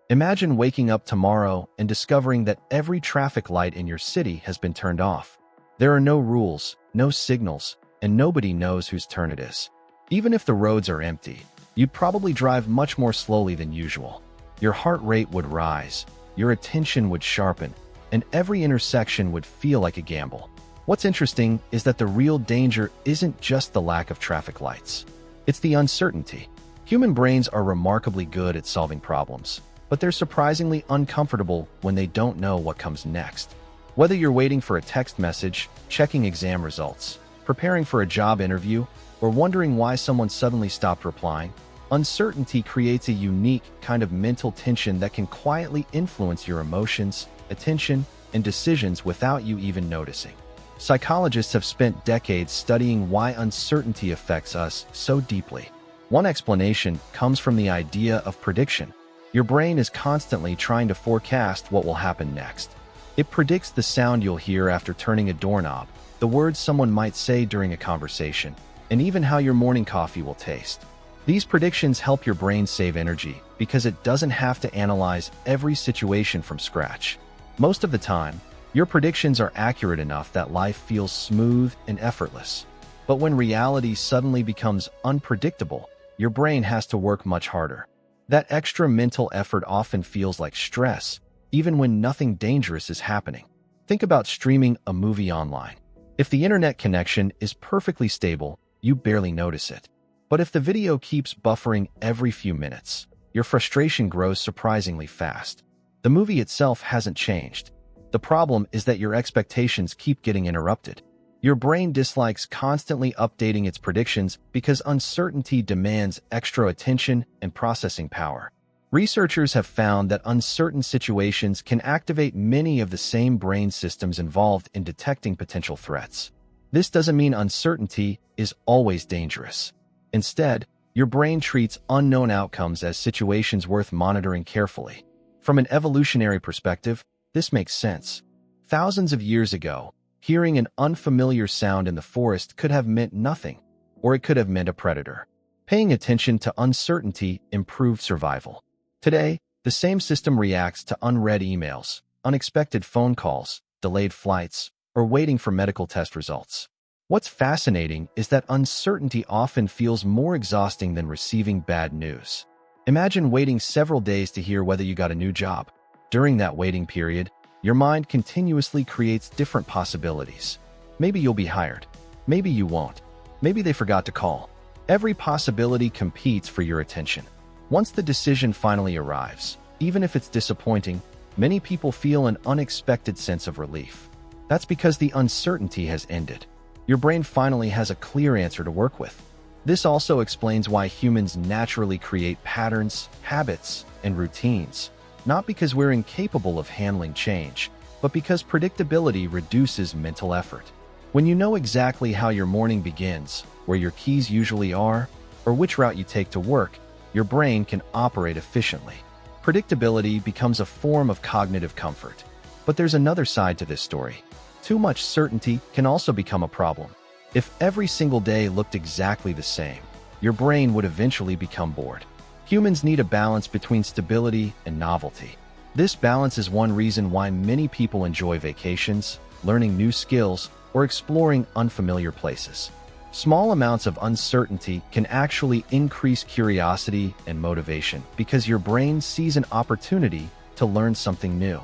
Imagine waking up tomorrow and discovering that every traffic light in your city has been turned off. There are no rules, no signals, and nobody knows whose turn it is. Even if the roads are empty, you'd probably drive much more slowly than usual. Your heart rate would rise, your attention would sharpen, and every intersection would feel like a gamble. What's interesting is that the real danger isn't just the lack of traffic lights. It's the uncertainty. Human brains are remarkably good at solving problems, but they're surprisingly uncomfortable when they don't know what comes next. Whether you're waiting for a text message, checking exam results, preparing for a job interview, or wondering why someone suddenly stopped replying, uncertainty creates a unique kind of mental tension that can quietly influence your emotions, attention, and decisions without you even noticing. Psychologists have spent decades studying why uncertainty affects us so deeply. One explanation comes from the idea of prediction. Your brain is constantly trying to forecast what will happen next. It predicts the sound you'll hear after turning a doorknob, the words someone might say during a conversation, and even how your morning coffee will taste. These predictions help your brain save energy because it doesn't have to analyze every situation from scratch. Most of the time, your predictions are accurate enough that life feels smooth and effortless. But when reality suddenly becomes unpredictable, your brain has to work much harder. That extra mental effort often feels like stress, even when nothing dangerous is happening. Think about streaming a movie online. If the internet connection is perfectly stable, you barely notice it. But if the video keeps buffering every few minutes, your frustration grows surprisingly fast. The movie itself hasn't changed. The problem is that your expectations keep getting interrupted. Your brain dislikes constantly updating its predictions because uncertainty demands extra attention and processing power. Researchers have found that uncertain situations can activate many of the same brain systems involved in detecting potential threats. This doesn't mean uncertainty is always dangerous. Instead, your brain treats unknown outcomes as situations worth monitoring carefully. From an evolutionary perspective, this makes sense. Thousands of years ago, hearing an unfamiliar sound in the forest could have meant nothing, or it could have meant a predator. Paying attention to uncertainty improved survival. Today, the same system reacts to unread emails, unexpected phone calls, delayed flights, or waiting for medical test results. What's fascinating is that uncertainty often feels more exhausting than receiving bad news. Imagine waiting several days to hear whether you got a new job. During that waiting period, your mind continuously creates different possibilities. Maybe you'll be hired. Maybe you won't. Maybe they forgot to call. Every possibility competes for your attention. Once the decision finally arrives, even if it's disappointing, many people feel an unexpected sense of relief. That's because the uncertainty has ended. Your brain finally has a clear answer to work with. This also explains why humans naturally create patterns, habits, and routines. Not because we're incapable of handling change, but because predictability reduces mental effort. When you know exactly how your morning begins, where your keys usually are, or which route you take to work, your brain can operate efficiently. Predictability becomes a form of cognitive comfort. But there's another side to this story. Too much certainty can also become a problem. If every single day looked exactly the same, your brain would eventually become bored. Humans need a balance between stability and novelty. This balance is one reason why many people enjoy vacations, learning new skills, or exploring unfamiliar places. Small amounts of uncertainty can actually increase curiosity and motivation because your brain sees an opportunity to learn something new.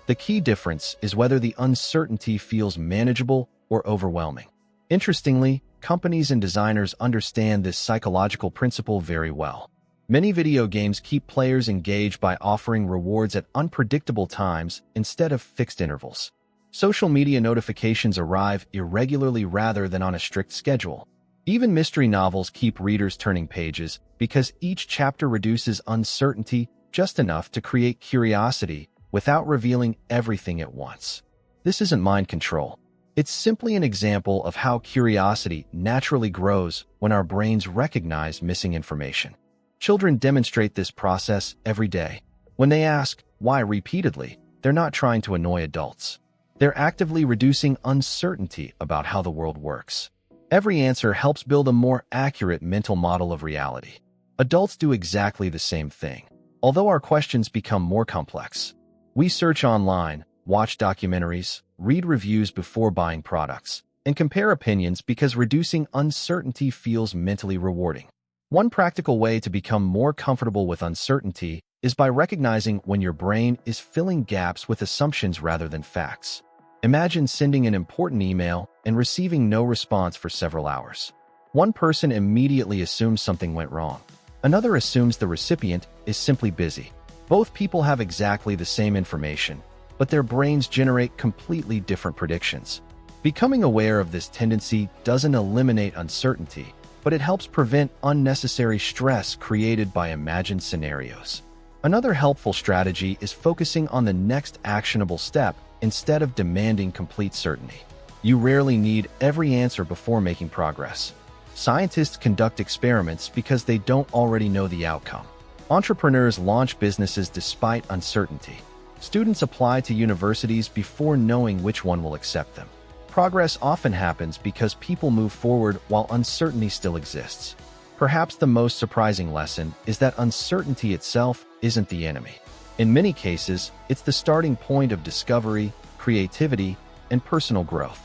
The key difference is whether the uncertainty feels manageable or overwhelming. Interestingly, companies and designers understand this psychological principle very well. Many video games keep players engaged by offering rewards at unpredictable times instead of fixed intervals. Social media notifications arrive irregularly rather than on a strict schedule. Even mystery novels keep readers turning pages because each chapter reduces uncertainty just enough to create curiosity without revealing everything at once. This isn't mind control. It's simply an example of how curiosity naturally grows when our brains recognize missing information. Children demonstrate this process every day. When they ask why repeatedly, they're not trying to annoy adults. They're actively reducing uncertainty about how the world works. Every answer helps build a more accurate mental model of reality. Adults do exactly the same thing. Although our questions become more complex, we search online, watch documentaries, read reviews before buying products, and compare opinions because reducing uncertainty feels mentally rewarding. One practical way to become more comfortable with uncertainty is by recognizing when your brain is filling gaps with assumptions rather than facts. Imagine sending an important email and receiving no response for several hours. One person immediately assumes something went wrong. Another assumes the recipient is simply busy. Both people have exactly the same information, but their brains generate completely different predictions. Becoming aware of this tendency doesn't eliminate uncertainty, but it helps prevent unnecessary stress created by imagined scenarios. Another helpful strategy is focusing on the next actionable step instead of demanding complete certainty. You rarely need every answer before making progress. Scientists conduct experiments because they don't already know the outcome. Entrepreneurs launch businesses despite uncertainty. Students apply to universities before knowing which one will accept them. Progress often happens because people move forward while uncertainty still exists. Perhaps the most surprising lesson is that uncertainty itself isn't the enemy. In many cases, it's the starting point of discovery, creativity, and personal growth.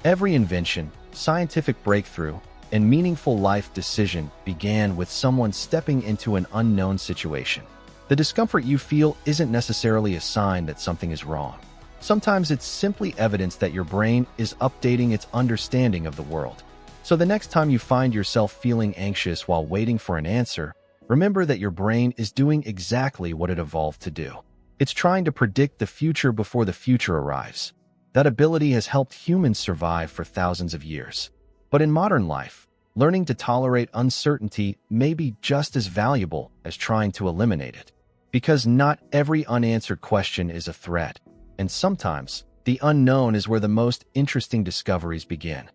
Every invention, scientific breakthrough, and meaningful life decision began with someone stepping into an unknown situation. The discomfort you feel isn't necessarily a sign that something is wrong. Sometimes it's simply evidence that your brain is updating its understanding of the world. So the next time you find yourself feeling anxious while waiting for an answer, remember that your brain is doing exactly what it evolved to do. It's trying to predict the future before the future arrives. That ability has helped humans survive for thousands of years. But in modern life, learning to tolerate uncertainty may be just as valuable as trying to eliminate it. Because not every unanswered question is a threat, and sometimes the unknown is where the most interesting discoveries begin.